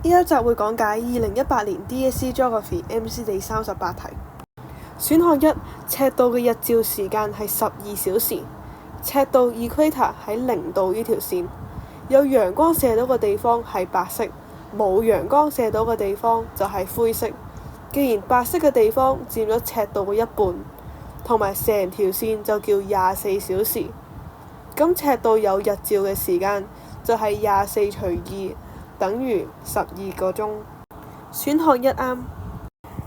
呢一集會講解2018年 DSE Geography MC 第38題。選項一，赤道嘅日照時間係12小時。赤道 Equator 喺0度呢條線，有陽光射到嘅地方係白色，冇陽光射到嘅地方就係灰色。既然白色嘅地方佔咗赤道嘅一半，同埋成條線就叫24小時，咁赤道有日照嘅時間就係24除2，等於12個鐘。選項一啱。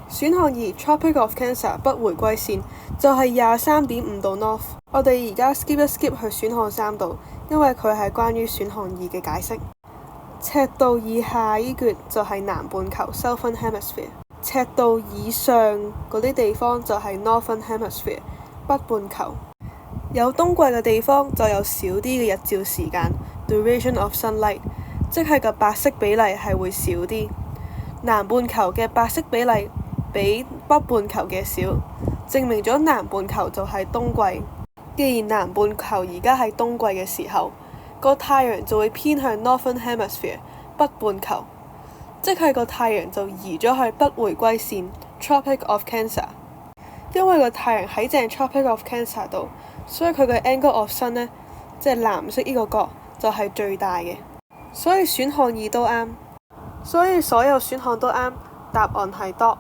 選項二 Tropic of Cancer 北迴歸線就係23.5度 North。我哋而家 skip 一 skip 去選項三度，因為佢係關於選項二嘅解釋。赤道以下呢橛就係南半球 Southern Hemisphere， 赤道以上嗰啲地方就係 Northern Hemisphere 北半球。有冬季嘅地方就有少啲嘅日照時間 Duration of sunlight， 即係個白色比例係會少啲。南半球嘅白色比例比北半球嘅少，證明咗南半球就係冬季。既然南半球而家係冬季嘅時候，個太陽就會偏向 Northern Hemisphere 北半球，即係個太陽就移咗去北迴歸線 Tropic of Cancer。因為個太陽喺正 Tropic of Cancer 度，所以佢嘅 Angle of Sun 呢，即係藍色呢個角就係最大嘅，所以選項二都啱。所以所有選項都啱，答案係 D。